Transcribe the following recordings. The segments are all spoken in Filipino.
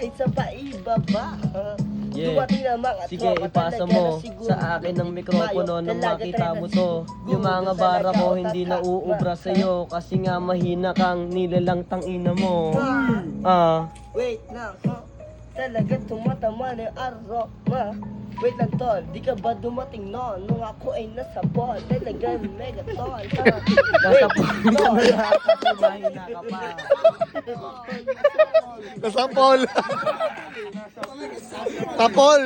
Isa pa ibaba. Yeah. Dumating na mga Sige, tropa, ipasa talaga mo na siguro. sa akin ng mikropono Mayo, nang talaga makita tayo mo na to. siguro. Yung mga bara ko hindi Talaga, nauubra tama. sa'yo kasi nga mahina kang nilalang tangina mo. Wait lang, talaga tumatama na yung aroma. Wait lang tol, di ka ba dumating noon nung ako ay nasa ball? Talaga mega tol. Basta po, kasi mahina ka pa. Nasapol. Tapol.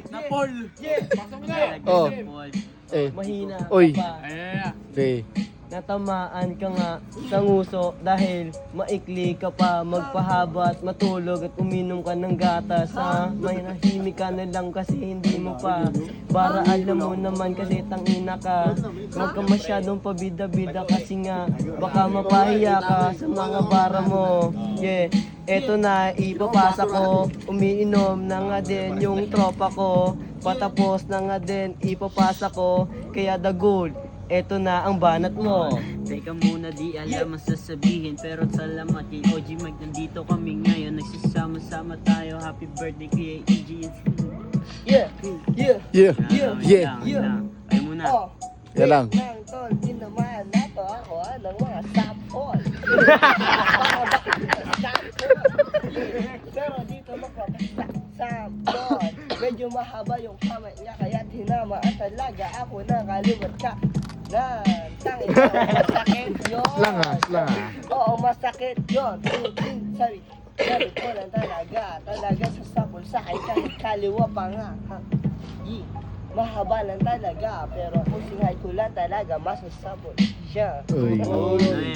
Napol! Oh. Paul, Eh. mahina ka Oy. pa. Eh. Natamaan ka nga sa nguso dahil maikli ka pa magpahaba at matulog at uminom ka ng gatas ha? May nahimik ka na lang kasi hindi mo pa para alam mo naman kasi tangina ka. Huwag ka masyadong pabida-bida kasi nga baka mapahiya ka sa mga bara mo. Yeah, eto na ipapasa ko, umiinom na nga din yung tropa ko. Patapos na nga din ipapasa ko, kaya the gold. Eto na ang banat mo. Teka muna, di alam ang sasabihin, pero salamat kay OG Mike, nandito kami ngayon, nagsasama-sama tayo. Happy birthday kay EG. Yeah, yeah. Yeah. Yeah. Yeah. Ayaw muna. Oh, Yan lang. wait lang tol, di naman nato ako ng mga sample. Sample. Pero dito magpapasaksample. Medyo mahaba yung kamay niya kaya tinamaan talaga ako nakalimutan ka. Tangin na, masakit yun. Slang ha, slang ha. Oo, masakit yun. Sabi ko lang talaga sa sapul sa akin kahit kaliwa pa nga. Mahaba lang talaga, pero kung singhay ko lang talaga, masasabol siya. Uy.